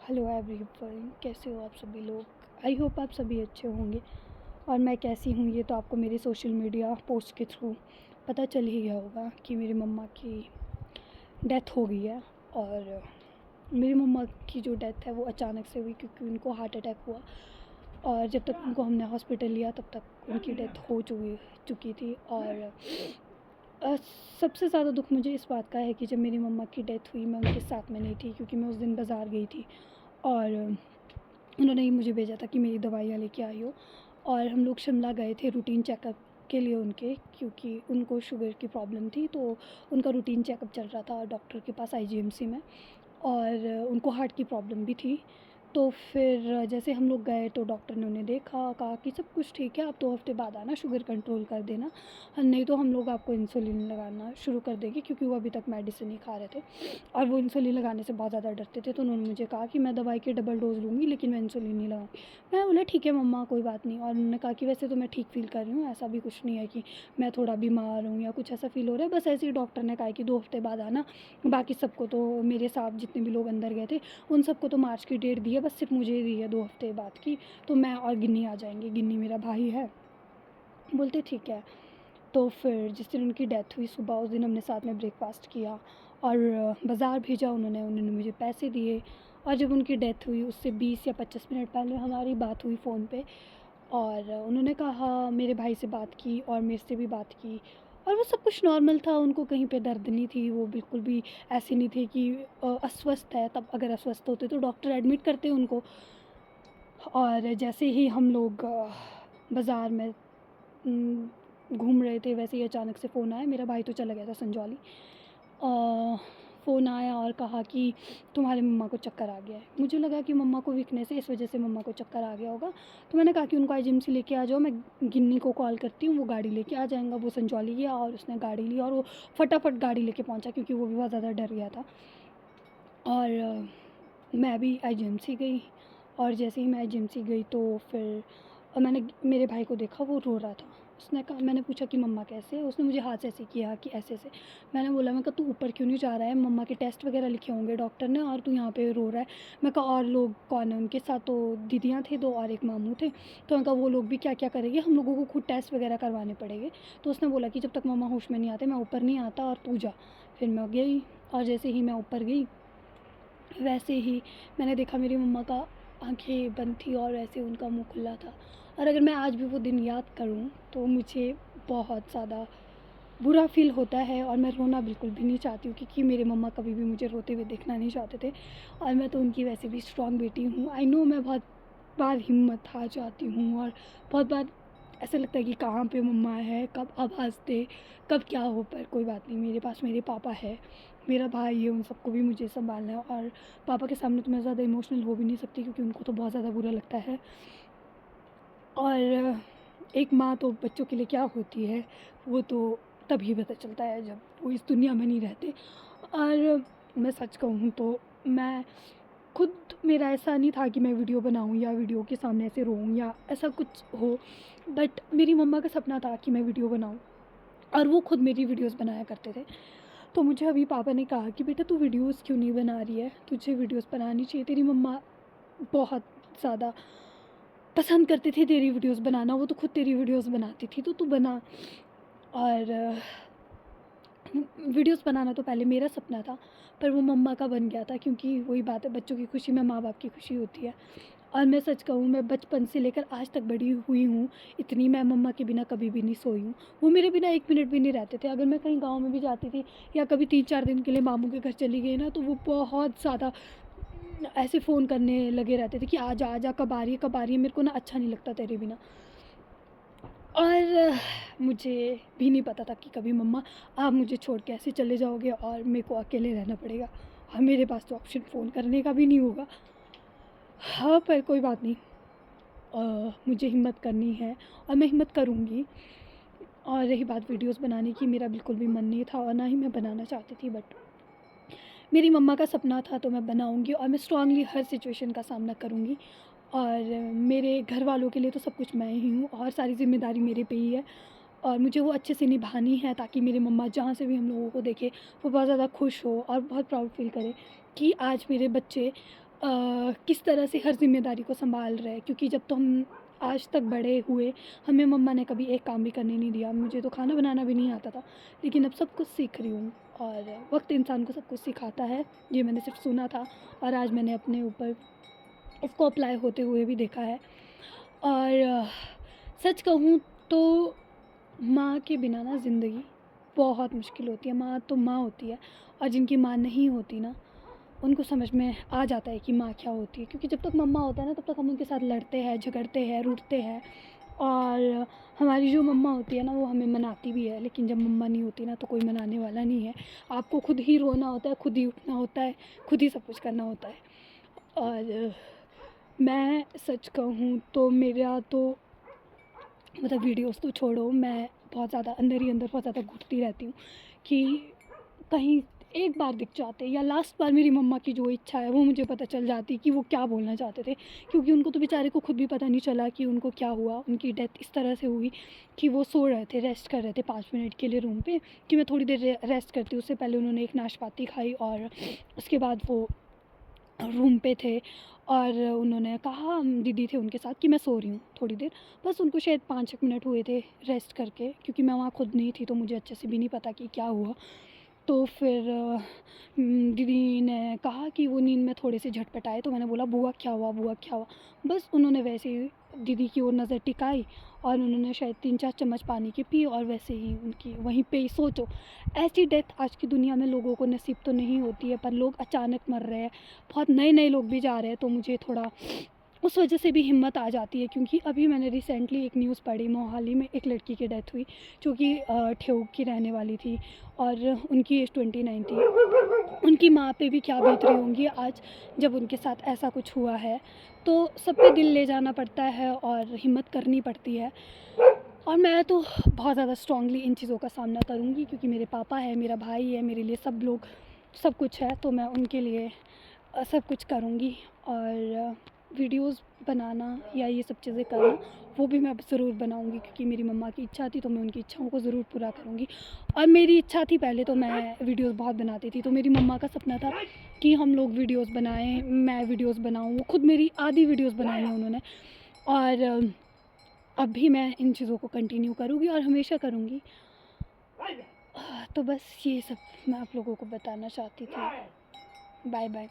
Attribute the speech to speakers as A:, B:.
A: Hello everyone, कैसे हो आप सभी लोग। आई होप आप सभी अच्छे होंगे। और मैं कैसी हूँ ये तो आपको मेरी सोशल मीडिया पोस्ट के थ्रू पता चल ही गया होगा कि मेरी मम्मा की डेथ हो गई है। और मेरी मम्मा की जो डेथ है वो अचानक से हुई क्योंकि उनको हार्ट अटैक हुआ। और जब तक उनको हमने हॉस्पिटल लिया तब तक उनकी डेथ हो चुकी थी। और अ, सबसे ज़्यादा दुख मुझे इस बात का है कि जब मेरी मम्मा की डेथ हुई मैं उनके साथ में नहीं थी, क्योंकि मैं उस दिन बाज़ार गई थी। और उन्होंने ही मुझे भेजा था कि मेरी दवाइयाँ लेके आई हो। और हम लोग शिमला गए थे रूटीन चेकअप के लिए उनके, क्योंकि उनको शुगर की प्रॉब्लम थी, तो उनका रूटीन चेकअप चल रहा था डॉक्टर के पास आईजीएमसी में। और उनको हार्ट की प्रॉब्लम भी थी। तो फिर जैसे हम लोग गए तो डॉक्टर ने उन्हें देखा, कहा कि सब कुछ ठीक है, आप 2 हफ्ते बाद आना, शुगर कंट्रोल कर देना, नहीं तो हम लोग आपको इंसुलिन लगाना शुरू कर देंगे, क्योंकि वो अभी तक मेडिसिन ही खा रहे थे और वो इंसुलिन लगाने से बहुत ज़्यादा डरते थे। तो उन्होंने मुझे कहा कि मैं दवाई के डबल डोज लूँगी लेकिन मैं इंसुलिन नहीं लगाऊंगी। मैं बोला ठीक है मम्मा, कोई बात नहीं। और उन्होंने कहा कि वैसे तो मैं ठीक फ़ील कर रही हूँ, ऐसा भी कुछ नहीं है कि मैं थोड़ा बीमार हूँ या कुछ ऐसा फ़ील हो रहा है, बस ऐसे ही डॉक्टर ने कहा कि 2 हफ्ते बाद आना। बाकी सबको तो, मेरे साथ जितने भी लोग अंदर गए थे उन सबको तो मार्च की डेट दी है, बस सिर्फ मुझे दी है 2 हफ्ते बाद की। तो मैं और गिन्नी आ जाएंगे, गिन्नी मेरा भाई है। बोलते ठीक है। तो फिर जिस दिन उनकी डेथ हुई सुबह, उस दिन हमने साथ में ब्रेकफास्ट किया और बाज़ार भेजा उन्होंने उन्होंने मुझे पैसे दिए। और जब उनकी डेथ हुई उससे 20 या 25 मिनट पहले हमारी बात हुई फ़ोन पे। और उन्होंने कहा, मेरे भाई से बात की और मेरे से भी बात की, और वो सब कुछ नॉर्मल था। उनको कहीं पे दर्द नहीं थी, वो बिल्कुल भी ऐसी नहीं थे कि अस्वस्थ है। तब अगर अस्वस्थ होते तो डॉक्टर एडमिट करते उनको। और जैसे ही हम लोग बाज़ार में घूम रहे थे, वैसे ही अचानक से फ़ोन आया। मेरा भाई तो चला गया था संजौली। फ़ोन आया और कहा कि तुम्हारे मम्मा को चक्कर आ गया है। मुझे लगा कि मम्मा को वीकनेस है, इस वजह से मम्मा को चक्कर आ गया होगा। तो मैंने कहा कि उनको आईजीएमसी लेके आ जाओ, मैं गिन्नी को कॉल करती हूँ, वो गाड़ी लेके आ जाएगा। वो संजौली गया और उसने गाड़ी ली और वो फटाफट गाड़ी लेके पहुँचा, क्योंकि वो भी बहुत ज़्यादा डर गया था। और मैं भी आईजीएमसी गई। और जैसे ही मैं आईजीएमसी गई तो फिर मैंने मेरे भाई को देखा, वो रो रहा था। उसने कहा, मैंने पूछा कि मम्मा कैसे है। उसने मुझे हाथ से ऐसे किया कि ऐसे ऐसे। मैंने बोला, मैं कहा तू ऊपर क्यों नहीं जा रहा है, मम्मा के टेस्ट वगैरह लिखे होंगे डॉक्टर ने, और तू यहाँ पे रो रहा है। मैं कहा और लोग कौन है उनके साथ। तो दीदियाँ थे 2 और एक मामू थे। तो मैं कहा वो लोग भी क्या क्या करेंगे, हम लोगों को खुद टेस्ट वगैरह करवाने पड़ेंगे। तो उसने बोला कि जब तक मम्मा होश में नहीं आते मैं ऊपर नहीं आता, और तू जा। फिर मैं गई और जैसे ही मैं ऊपर गई वैसे ही मैंने देखा मेरी मम्मा का आंखें बंद थी और वैसे उनका मुंह खुला था। और अगर मैं आज भी वो दिन याद करूं तो मुझे बहुत ज़्यादा बुरा फ़ील होता है, और मैं रोना बिल्कुल भी नहीं चाहती हूँ, क्योंकि मेरे मम्मा कभी भी मुझे रोते हुए देखना नहीं चाहते थे। और मैं तो उनकी वैसे भी स्ट्रॉन्ग बेटी हूँ। आई नो मैं बहुत बार हिम्मत हार जाती हूँ, और बहुत बार ऐसा लगता है कि कहाँ पे मम्मा है, कब आवाज़ दे, कब क्या हो। पर कोई बात नहीं, मेरे पास मेरे पापा है, मेरा भाई है, उन सबको भी मुझे सँभालना है। और पापा के सामने तो मैं ज़्यादा इमोशनल हो भी नहीं सकती, क्योंकि उनको तो बहुत ज़्यादा बुरा लगता है। और एक माँ तो बच्चों के लिए क्या होती है वो तो तभी पता चलता है जब वो इस दुनिया में नहीं रहते। और मैं सच कहूँ तो मैं खुद, मेरा ऐसा नहीं था कि मैं वीडियो बनाऊँ या वीडियो के सामने ऐसे रोऊँ या ऐसा कुछ हो। बट मेरी मम्मा का सपना था कि मैं वीडियो बनाऊँ, और वो खुद मेरी वीडियोस बनाया करते थे। तो मुझे अभी पापा ने कहा कि बेटा तू वीडियोस क्यों नहीं बना रही है, तुझे वीडियोस बनानी चाहिए, तेरी मम्मा बहुत ज़्यादा पसंद करते थे तेरी वीडियोस बनाना, वो तो खुद तेरी वीडियोस बनाती थी, तो तू बना। और वीडियोस बनाना तो पहले मेरा सपना था, पर वो मम्मा का बन गया था, क्योंकि वही बात है, बच्चों की खुशी में माँ बाप की खुशी होती है। और मैं सच कहूँ, मैं बचपन से लेकर आज तक बड़ी हुई हूँ, इतनी मैं मम्मा के बिना कभी भी नहीं सोई हूँ। वो मेरे बिना 1 मिनट भी नहीं रहते थे। अगर मैं कहीं गाँव में भी जाती थी या कभी 3-4 दिन के लिए मामू के घर चली गई ना, तो वो बहुत ज़्यादा ऐसे फ़ोन करने लगे रहते थे कि आ जा, कब आ रही है, कब आ रही है, मेरे को ना अच्छा नहीं लगता तेरे बिना। और मुझे भी नहीं पता था कि कभी मम्मा आप मुझे छोड़ के ऐसे चले जाओगे और मेरे को अकेले रहना पड़ेगा, और मेरे पास तो ऑप्शन फ़ोन करने का भी नहीं होगा। हाँ, पर कोई बात नहीं, मुझे हिम्मत करनी है और मैं हिम्मत करूँगी। और रही बात वीडियोस बनाने की, मेरा बिल्कुल भी मन नहीं था और ना ही मैं बनाना चाहती थी, बट मेरी मम्मा का सपना था तो मैं बनाऊँगी, और मैं स्ट्रांगली हर सिचुएशन का सामना करूँगी। और मेरे घर वालों के लिए तो सब कुछ मैं ही हूँ, और सारी ज़िम्मेदारी मेरे पे ही है। और मुझे वो अच्छे से निभानी है, ताकि मेरी मम्मा जहाँ से भी हम लोगों को देखे वो बहुत ज़्यादा खुश हो और बहुत प्राउड फील करे कि आज मेरे बच्चे किस तरह से हर ज़िम्मेदारी को संभाल रहे हैं, क्योंकि जब तो हम आज तक बड़े हुए, हमें मम्मा ने कभी एक काम भी करने नहीं दिया। मुझे तो खाना बनाना भी नहीं आता था, लेकिन अब सब कुछ सीख रही हूँ और वक्त इंसान को सब कुछ सिखाता है। ये मैंने सिर्फ सुना था और आज मैंने अपने ऊपर इसको अप्लाई होते हुए भी देखा है। और सच कहूँ तो माँ के बिना ना ज़िंदगी बहुत मुश्किल होती है। माँ तो माँ होती है, और जिनकी माँ नहीं होती ना, उनको समझ में आ जाता है कि माँ क्या होती है। क्योंकि जब तक मम्मा होता है ना, तब तक हम उनके साथ लड़ते हैं, झगड़ते हैं, रूठते हैं, और हमारी जो मम्मा होती है ना, वो हमें मनाती भी है। लेकिन जब मम्मा नहीं होती ना, तो कोई मनाने वाला नहीं है। आपको खुद ही रोना होता है, खुद ही उठना होता है, खुद ही सब कुछ करना होता है। और मैं सच कहूँ तो मेरा तो मतलब वीडियोस तो छोड़ो, मैं बहुत ज़्यादा अंदर ही अंदर बहुत ज़्यादा घुटती रहती हूँ कि कहीं एक बार दिख जाते, या लास्ट बार मेरी मम्मा की जो इच्छा है वो मुझे पता चल जाती कि वो क्या बोलना चाहते थे। क्योंकि उनको तो बेचारे को खुद भी पता नहीं चला कि उनको क्या हुआ। उनकी डेथ इस तरह से हुई कि वो सो रहे थे, रेस्ट कर रहे थे 5 मिनट के लिए रूम पे, कि मैं थोड़ी देर रेस्ट करती हूँ। उससे पहले उन्होंने एक नाशपाती खाई और उसके बाद वो रूम पे थे, और उन्होंने कहा, दीदी थे उनके साथ, कि मैं सो रही हूँ थोड़ी देर। बस उनको शायद 5 मिनट हुए थे रेस्ट करके, क्योंकि मैं वहाँ खुद नहीं थी तो मुझे अच्छे से भी नहीं पता कि क्या हुआ। तो फिर दीदी ने कहा कि वो नींद में थोड़े से झटपटाए, तो मैंने बोला, बुआ क्या हुआ, बुआ क्या हुआ। बस उन्होंने वैसे ही दीदी की ओर नज़र टिकाई और उन्होंने शायद 3-4 चम्मच पानी के पी, और वैसे ही उनकी वहीं पे ही, सोचो ऐसी डेथ आज की दुनिया में लोगों को नसीब तो नहीं होती है, पर लोग अचानक मर रहे हैं। बहुत नए नए लोग भी जा रहे हैं, तो मुझे थोड़ा उस वजह से भी हिम्मत आ जाती है। क्योंकि अभी मैंने रिसेंटली एक न्यूज़ पढ़ी, मोहाली में एक लड़की की डेथ हुई जो कि ठेऊ की रहने वाली थी, और उनकी एज 29 थी। उनकी माँ पे भी क्या बीत रही होंगी आज, जब उनके साथ ऐसा कुछ हुआ है। तो सब पे दिल ले जाना पड़ता है और हिम्मत करनी पड़ती है। और मैं तो बहुत ज़्यादा स्ट्रांगली इन चीज़ों का सामना करूँगी, क्योंकि मेरे पापा है, मेरा भाई है, मेरे लिए सब लोग, सब कुछ है। तो मैं उनके लिए सब कुछ करूँगी। और वीडियोस बनाना या ये सब चीज़ें करना, वो भी मैं अब ज़रूर बनाऊँगी, क्योंकि मेरी मम्मा की इच्छा थी तो मैं उनकी इच्छाओं को ज़रूर पूरा करूँगी। और मेरी इच्छा थी, पहले तो मैं वीडियोस बहुत बनाती थी, तो मेरी मम्मा का सपना था कि हम लोग वीडियोस बनाएं, मैं वीडियोस बनाऊँ। वो खुद मेरी आधी वीडियोस बनाई हैं उन्होंने। और अब भी मैं इन चीज़ों को कंटिन्यू करूँगी और हमेशा करूँगी। तो बस ये सब मैं आप लोगों को बताना चाहती थी। Bye bye.